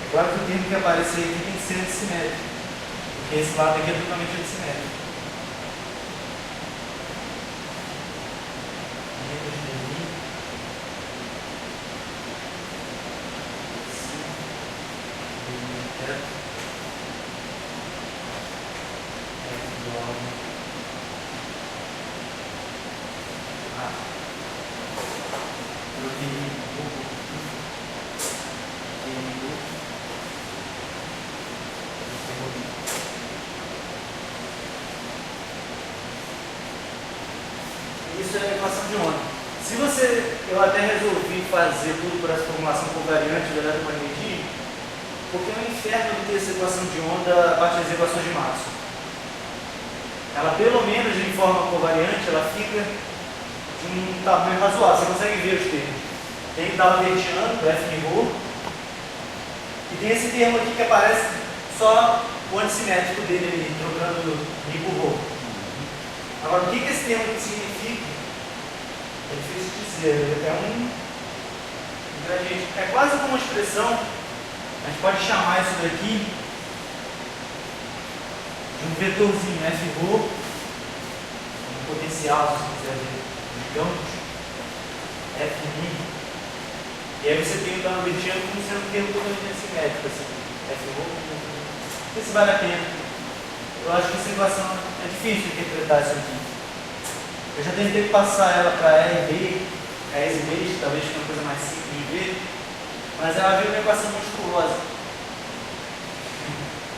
É claro que o termo que aparecer aqui tem que ser antissimétrico. Porque esse lado aqui é totalmente antissimétrico. Isso é a equação de onda. Se eu até resolvi fazer tudo por essa formulação covariante do eletromagnetismo, porque é um inferno de ter essa equação de onda a partir das equações de Maxwell. Ela, pelo menos em forma covariante, ela fica de um tamanho razoável. Você consegue ver os termos. Tem o Dalbertiano, do f mi, e tem esse termo aqui que aparece só o antissimétrico dele ali, trocando mi por rho. Agora, o que esse termo aqui significa? É difícil dizer. É um gradiente. É quase como uma expressão. A gente pode chamar isso daqui de um vetorzinho f rho, um potencial, se você quiser ver, de campos, f mi. E aí você tem o Dalbertiano como sendo um termo totalmente assimétrico, assim, f rho. Não sei se vale a pena. Eu acho que essa equação é difícil de interpretar isso aqui. Eu já tentei passar ela para RB, que talvez seja uma coisa mais simples de ver, mas ela veio uma equação monstruosa.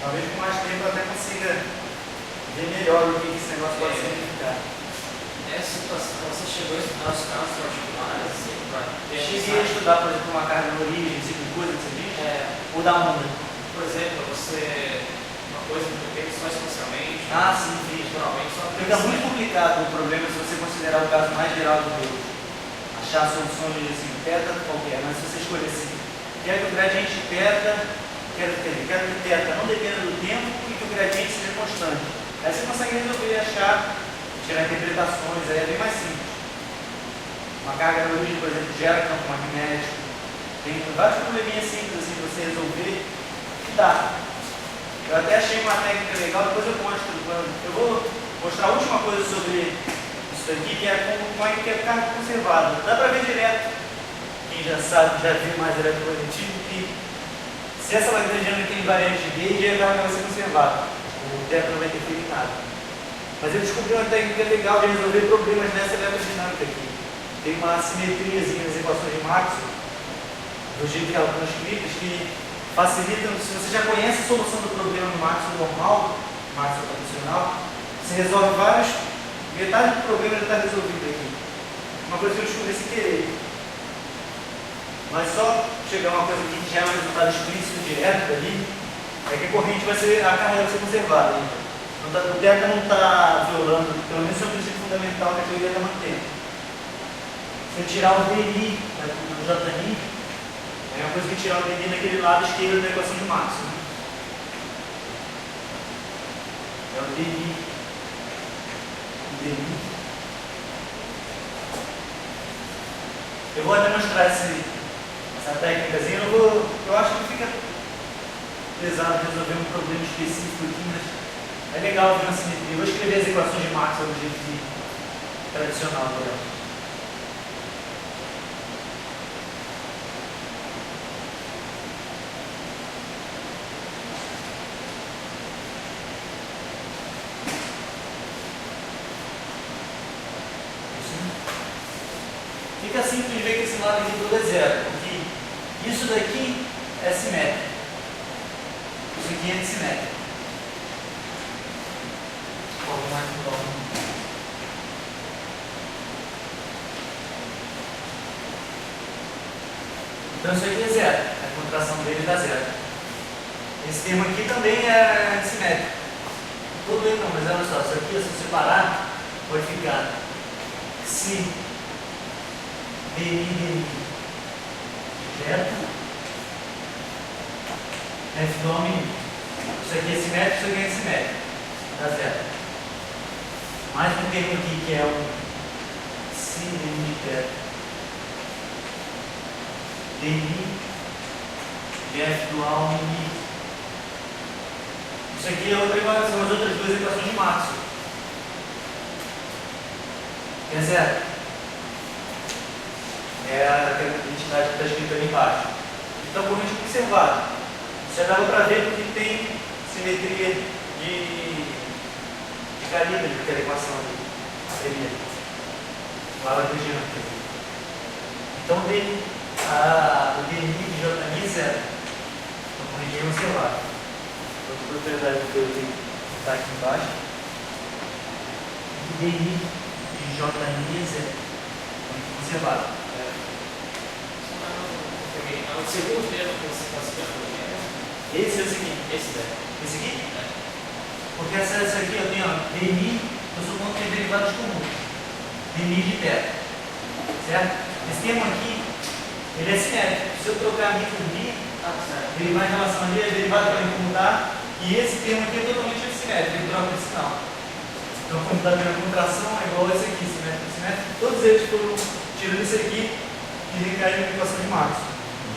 Talvez com mais tempo eu até consiga ver melhor o que esse negócio pode significar. Nessa situação, você chegou a estudar os casos particulares, assim, para Cheguei a estudar, por exemplo, uma carga de origem, esse tipo de coisa que você diz, ou da onda. por exemplo, uma coisa que depende só espacialmente, Sim, fiz. naturalmente, só Fica muito complicado o problema se você considerar o caso mais geral do Deus. Achar soluções assim, teta qualquer, mas se você escolher assim, quero que o gradiente teta, quero que teta não dependa do tempo e que o gradiente seja constante. Aí você consegue resolver, achar, tirar interpretações, aí é bem mais simples. Uma carga de origem, por exemplo, gera campo magnético. Tem vários probleminhas simples assim para você resolver que dá. Eu até achei uma técnica legal, depois eu mostro. Eu vou mostrar a última coisa sobre isso aqui, que é como é que é carga conservada. Dá para ver direto, quem já sabe, já viu mais eletromagnetismo, que se essa lagrangiana tem variante de gauge, a carga vai ser conservada. O teto não vai interferir em nada. Mas eu descobri uma técnica legal de resolver problemas nessa eletrodinâmica aqui. Tem uma assimetriazinha nas equações de Maxwell, do jeito que ela estão escritas, que facilitam. Se você já conhece a solução do problema no Maxwell normal, Maxwell tradicional, você resolve vários, metade do problema já está resolvido aqui. Uma coisa que eu descobri sem querer. Mas só chegar uma coisa aqui que já é um resultado explícito direto dali, é que a corrente vai ser, a carga vai ser conservada ainda. O delta não está violando, pelo menos é um princípio fundamental que a teoria está mantendo. Se eu tirar o DI do JI, é uma coisa que tirar o DI naquele lado esquerdo da equação de Maxwell. Né? É o DI. O DI. Eu vou até mostrar essa técnicazinha. Eu acho que fica pesado resolver um problema específico aqui, mas é legal ver uma simetria. Eu vou escrever as equações de Maxwell do jeito tradicional agora. Fica simples de ver que esse lado aqui todo é zero, porque isso daqui é simétrico. Isso aqui é antissimétrico. Então isso aqui é zero, a contração dele dá zero. Esse termo aqui também é antissimétrico. Todo ele não, mas olha só, isso aqui, se eu separar, pode ficar se DI direto F do homem. Isso aqui é simétrico, isso aqui é simétrico. Dá zero. Mais um termo aqui que é um si DI DI de F do homem. Isso aqui é outra equação, são as outras duas equações de Maxwell. É zero. É a identidade que está escrita ali embaixo. Então, corrente conservada. Já dava para ver porque tem simetria de calibre daquela equação ali. A primeira. Lá na região. Então, o DI de J é zero. Então, corrente conservada. Outra propriedade que eu tenho que está aqui embaixo. O DI de J é zero. Corrente conservada. O segundo termo que você considera esse é o seguinte. esse daí. Esse aqui? Porque essa aqui eu tenho, DI, eu supondo que tem derivados comuns. DI de θ. Certo? Esse termo aqui, ele é simétrico. Se eu trocar mi por mi, ele vai em relação ali, a derivada vai mudar. E esse termo aqui é totalmente antissimétrico, ele troca de sinal. Então, como está vendo a contração, é igual a esse aqui, simétrico. Todos eles foram tirando isso aqui e recaíram na equação de Maxwell.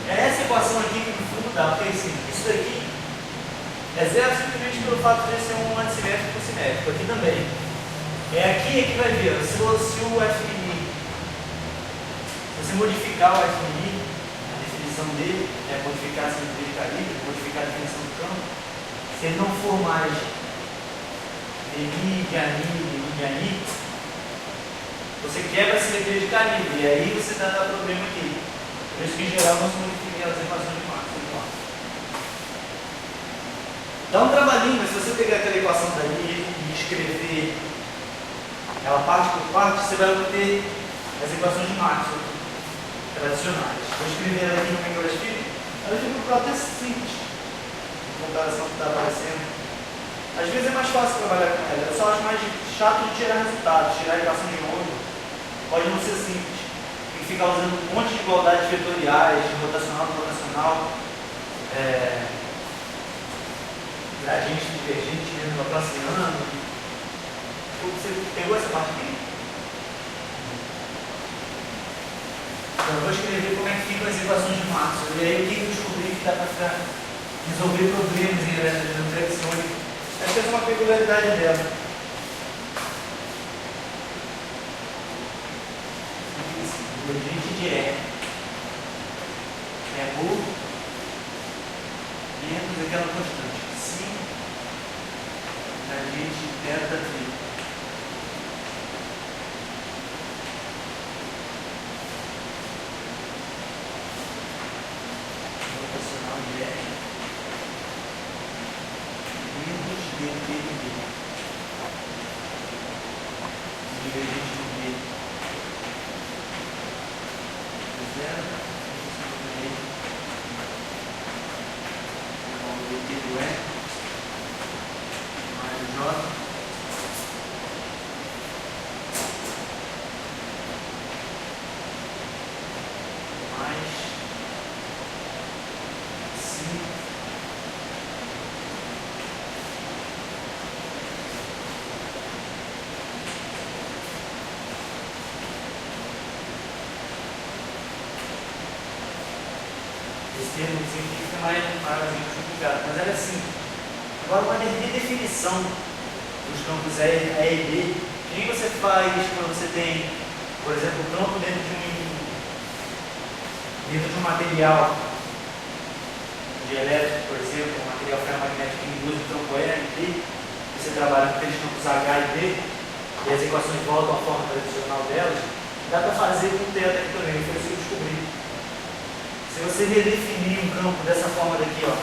É essa equação aqui que no fundo dá, porque assim, isso daqui é zero simplesmente pelo fato de ser um antissimétrico com simétrico. Aqui também. É aqui que vai ver, se o FMI, se você modificar o FMI, a definição dele, modificar a simetria de calibre, modificar a definição do campo, se ele não for mais DI de ANI, DI de ANI, você quebra a simetria de calibre, e aí você dá problema aqui. Por isso que em geral não se modifica as equações de Maxwell. Dá um trabalhinho, mas se você pegar aquela equação dali e escrever ela parte por parte, você vai obter as equações de Maxwell tradicionais. Vou escrever ela aqui como é que elas ficam. Elas ficam até simples, em comparação com o que está aparecendo. Às vezes é mais fácil trabalhar com ela. Eu só acho mais chato de tirar resultados, tirar a equação de novo. Pode não ser simples. Tem que ficar usando um monte de igualdades vetoriais, de rotacional, rotacional, gradiente, divergente, mesmo laplaciano. Você pegou essa parte aqui? Então eu vou escrever como é que ficam as equações de Maxwell. E aí o que eu descobri que dá para resolver problemas em eletrodireções. Essa é uma peculiaridade dela. Divergente de E. É o menos aquela constante. Sim. Gradiente delta T. Rotacional de E. Menos dt de B. Divergente de B. Zero. O dt do E. Mais J. Mais 5. Esse termo científico é mais complicado, mas era assim. Agora, uma redefinição dos campos A e B, que nem você faz quando você tem, por exemplo, o campo dentro de um material de elétrico, por exemplo, um material ferromagnético que induz o campo E e B, você trabalha com aqueles campos H e B, e as equações voltam à forma tradicional delas, dá para fazer com o θ aqui também, foi isso que eu descobri. Se você redefinir um campo dessa forma daqui, ó,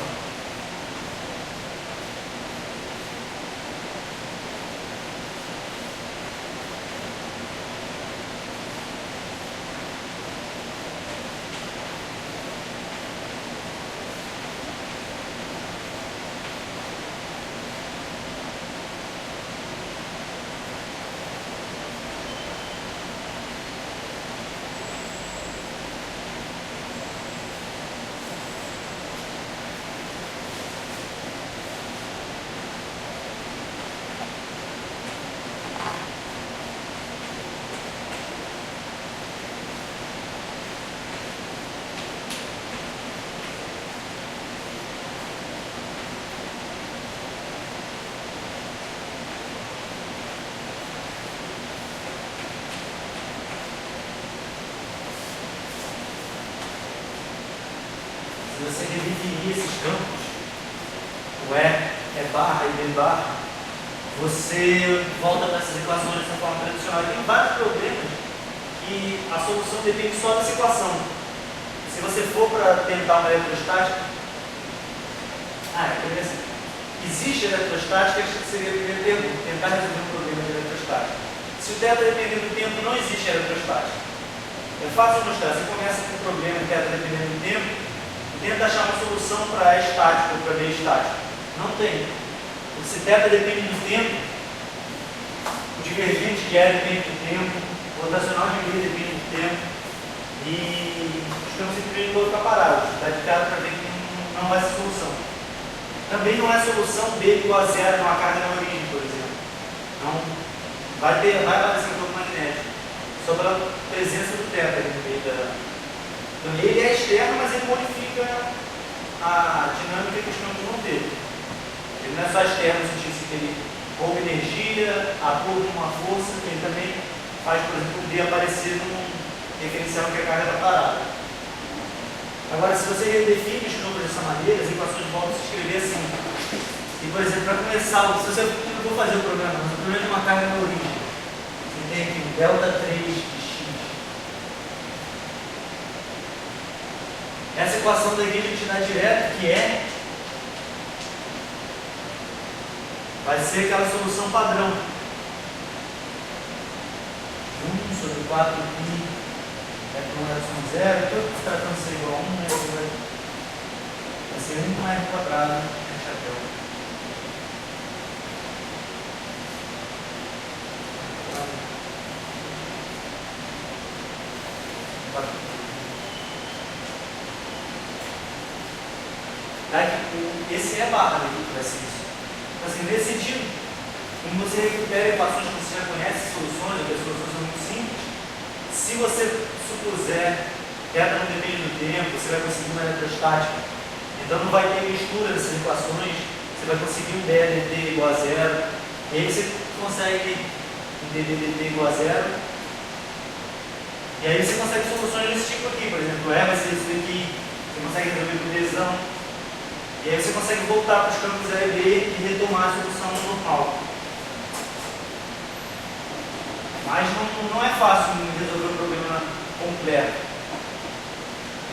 se você redefinir esses campos, o E barra e B barra, você volta para essas equações dessa forma tradicional. E tem vários problemas que a solução depende só dessa equação. Se você for para tentar uma eletrostática, existe eletrostática, acho que seria a primeira pergunta, tentar resolver um problema de eletrostática. Se o θ dependendo do tempo, não existe eletrostática. É fácil mostrar, você começa com um problema θ dependendo do tempo, tenta achar uma solução para A estático ou para B estático. Não tem. Se θ depende do tempo, o divergente de E depende do tempo, o rotacional de B depende do tempo, e os campos simplesmente vão ficar parados. Está de cara para ver que não vai ser solução. Também não é solução B igual a zero numa carga na origem, por exemplo. Não vai aparecer um campo magnético, só pela presença do θ ali no meio da. Então, ele é externo, mas ele modifica a dinâmica que os campos vão ter. Ele não é só externo no sentido que ele rouba energia, atua com uma força, ele também faz, por exemplo, o D aparecer num referencial que a carga está parada. Agora, se você redefine os campos dessa maneira, as equações voltam a se escrever assim. E, por exemplo, para começar, se você não vou fazer o problema, mas o problema é uma carga na origem. Você tem aqui um delta 3 de x. Essa equação daqui a gente dá direto, que vai ser aquela solução padrão. 1 sobre 4π é com relação a 0, todo tratando de ser igual a 1, né? Vai ser 1 quadrado, né? Chapéu. Esse é a barra daqui que vai ser isso. Então, assim, nesse sentido, quando você recupera equações que você já conhece, soluções, que as soluções são muito simples, se você supuser que ela não depende do tempo, você vai conseguir uma eletrostática. Então não vai ter mistura dessas equações, você vai conseguir um ddt igual a 0, e aí você consegue um ddt igual a 0, e aí você consegue soluções desse tipo aqui, por exemplo, vai ser isso daqui, você consegue resolver por lesão, e aí você consegue voltar para os campos A e B e retomar a solução normal. Mas não é fácil resolver o problema completo.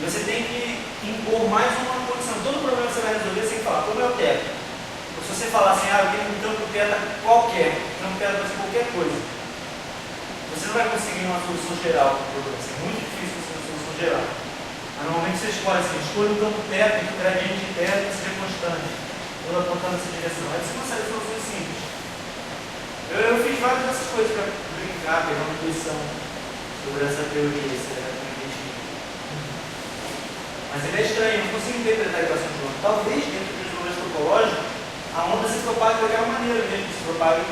Você tem que impor mais uma condição. Todo problema que você vai resolver, você tem que falar, como é o teto? Se você falar assim, eu tenho um campo teta qualquer, campo teta pode ser qualquer coisa, você não vai conseguir uma solução geral para o problema. É muito difícil conseguir uma solução geral. Mas normalmente você escolhe assim, escolha um campo teta e que o gradiente de teta seja constante, ou apontando nessa direção. Aí você consegue soluções simples. Eu fiz várias dessas coisas para brincar, pegar uma intuição sobre essa teoria, mas ele é estranho, eu não consigo interpretar a equação de onda. Talvez dentro do desenvolvimento topológico a onda se propague daquela maneira mesmo, se propague.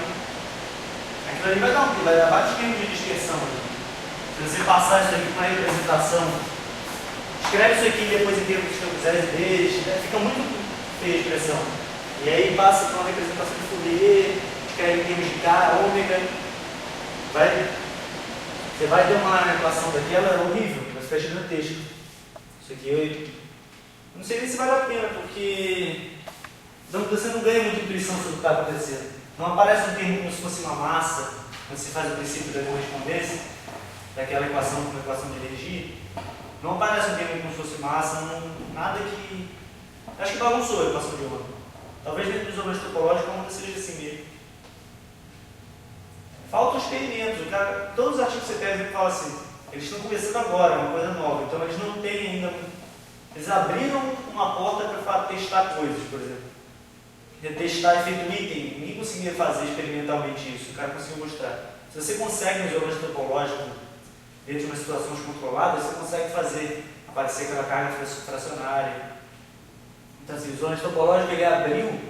Aquilo ali vai dar vários tempos de dispersão. Se você passar isso aqui para uma representação, escreve isso aqui depois em termos de campos S deles, fica muito feia a expressão. E aí passa para uma representação de Fourier, escreve em termos de K, ômega. Você vai ter uma equação daquela horrível, vai ficar gigantesca. Isso aqui eu não sei nem se vale a pena, porque você não ganha muita intuição sobre o que está acontecendo. Não aparece um termo como se fosse uma massa, quando você faz o princípio da correspondência, daquela equação como equação de energia. Não aparece um termo como se fosse massa, nada que. Acho que bagunçou a equação de onda. Talvez dentro dos isolamento topológicos a onda seja assim mesmo. Falta os experimentos. Todos os artigos que você pega falam assim. Eles estão começando agora, é uma coisa nova, então eles não têm ainda. Eles abriram uma porta para testar coisas, por exemplo. Testar efeito item, ninguém conseguia fazer experimentalmente isso, o cara conseguiu mostrar. Se você consegue no isolamento topológico, dentro de umas situações controladas, você consegue fazer aparecer aquela carga fracionária. Então, assim, o isolamento topológico ele abriu,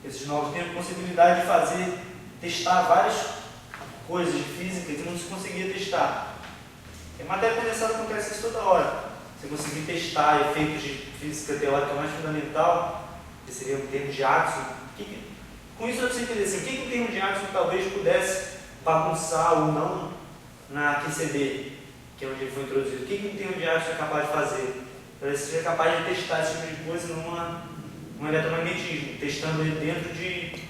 esses novos tempos, a possibilidade de testar várias coisas de física que não se conseguia testar. Em matéria condensada acontece isso toda hora. Você conseguir testar efeitos de física teórica mais fundamental, que seria o termo de Axion. Com isso eu preciso entender assim, o que o termo de Axion talvez pudesse bagunçar ou não na QCD, que é onde ele foi introduzido. O que o termo de Axion é capaz de fazer? Ele seja capaz de testar esse tipo de coisa num eletromagnetismo, testando ele dentro de.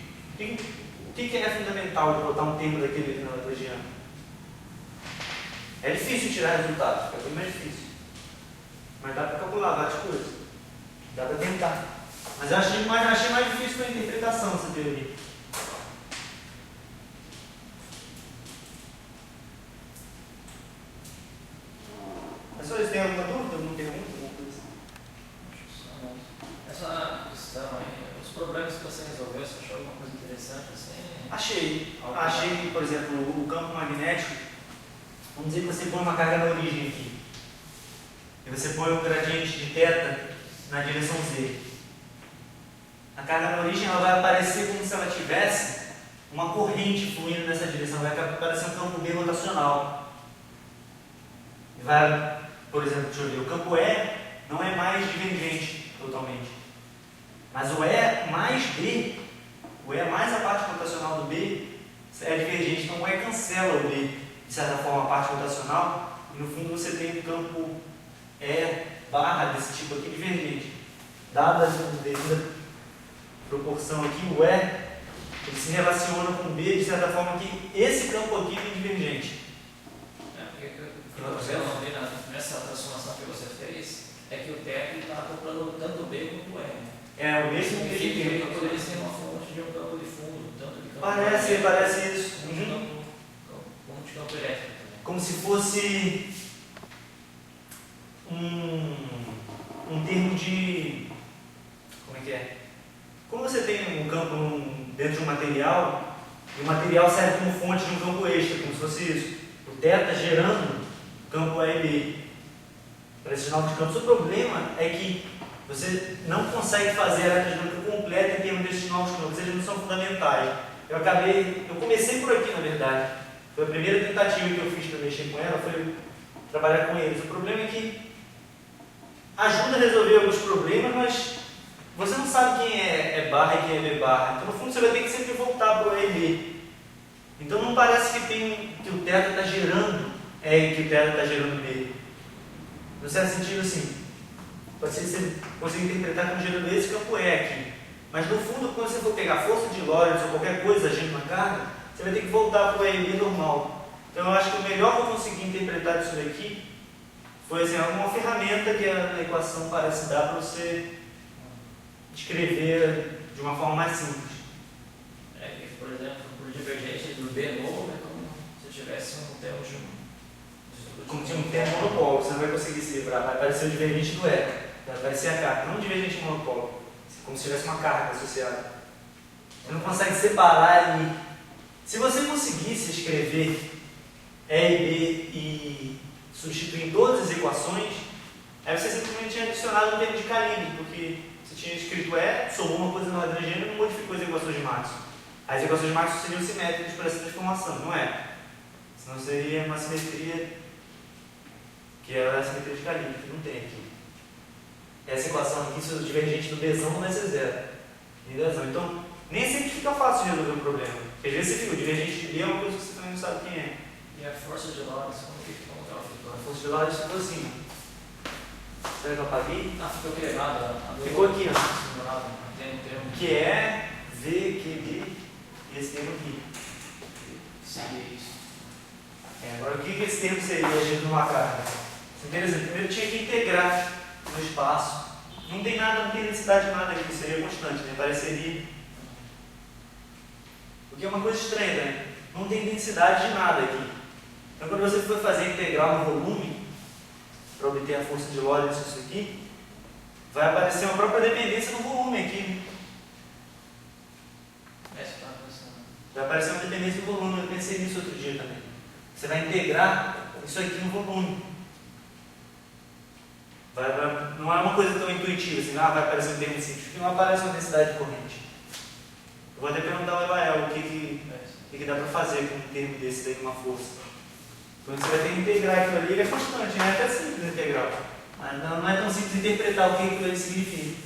O que é fundamental de botar um termo daquele na eletrogiana? É difícil tirar resultados, fica bem mais difícil. Mas dá para calcular várias coisas. Dá para tentar. Mas eu achei mais difícil para a interpretação dessa teoria. Mas só isso, tem alguma dúvida? Alguma pergunta? Alguma coisa assim? Essa questão aí, os problemas que você resolveu, você achou alguma coisa interessante assim? Achei, por exemplo, o campo magnético. Vamos dizer que você põe uma carga na origem aqui. E você põe um gradiente de θ na direção Z. A carga na origem ela vai aparecer como se ela tivesse uma corrente fluindo nessa direção. Vai aparecer um campo B rotacional. Por exemplo, deixa eu ver, o campo E não é mais divergente totalmente. Mas o E mais B, o E mais a parte rotacional do B, é divergente. Então o E cancela o B. De certa forma, a parte rotacional, e no fundo você tem um campo E barra desse tipo aqui divergente. Dada a devida proporção aqui, o E ele se relaciona com o B de certa forma que esse campo aqui é divergente. O que você não vê nessa transformação que você fez é que o teto está acoplando tanto B quanto E. Né? É o mesmo que Significa ele que poderia ser uma fonte de um campo de fundo, tanto de campo parece isso. como de campo elétrico também. Como se fosse um termo de. Como é que é? Como você tem um campo dentro de um material, e o material serve como fonte de um campo extra, como se fosse isso. O teto está gerando campo A e B para esses novos campos. O problema é que você não consegue fazer a elerodinâmica completa em termos desses novos campos, eles não são fundamentais. Eu comecei por aqui, na verdade. Foi a primeira tentativa que eu fiz para mexer com ela, foi trabalhar com eles. O problema é que ajuda a resolver alguns problemas, mas você não sabe quem é barra e quem é B barra. Então, no fundo, você vai ter que sempre voltar para o E e B. Então, não parece que o teto está gerando E e que o teto está gerando B. No certo sentido, assim, pode ser que você consiga interpretar como gerando esse campo E aqui. Mas, no fundo, quando você for pegar força de Lorentz ou qualquer coisa agindo na carga, você vai ter que voltar para o E e B normal. Então, eu acho que o melhor que eu consegui interpretar disso daqui foi assim, uma ferramenta que a equação parece dar para você escrever de uma forma mais simples. É que, por exemplo, por divergente do B novo, é como se tivesse um termo de Como tinha um termo monopólio, você não vai conseguir se livrar, vai aparecer o divergente do E, vai aparecer a carga, não o divergente monopólio, como se tivesse uma carga associada. Você não consegue separar ali. Se você conseguisse escrever E e B e substituir em todas as equações, aí você simplesmente tinha adicionado um termo de calibre, porque você tinha escrito E, somou uma coisa no Lagrangiano e não modificou as equações de Maxwell. As equações de Maxwell seriam simétricas para essa transformação, não é? Senão seria uma simetria que é a simetria de calibre, que não tem aqui. Essa equação aqui, se o divergente do Bzão não vai ser zero. Então, nem sempre fica fácil de resolver um problema. Porque às vezes você fica, o divergente de B é uma coisa que você também não sabe quem é. E a força de Lorentz, como ela ficou? A força de Lorentz ficou assim. Será que eu apaguei? Ah, ficou quebrada. Ficou aqui, ó. Tem um termo Que é V, Q, B, e esse termo aqui. seria isso. Agora, o que esse termo seria agindo numa carga? Interessante. Primeiro tinha que integrar no espaço. Não tem nada, não tem densidade de nada aqui, seria constante, né? Pareceria. O que é uma coisa estranha, né? Não tem densidade de nada aqui. Então, quando você for fazer integral no volume, para obter a força de Lorentz, isso aqui, vai aparecer uma própria dependência no volume aqui. Vai aparecer uma dependência do volume, eu pensei nisso outro dia também. Você vai integrar isso aqui no volume. Não é uma coisa tão intuitiva assim, vai aparecer um termo simples, porque não aparece uma densidade de corrente. Eu vou até perguntar ao Evael o que dá para fazer com um termo desse daí, uma força. Quando você vai ter que integrar aquilo ali, ele é constante, né? É até simples integrar. Mas não é tão simples interpretar o que aquilo ali significa.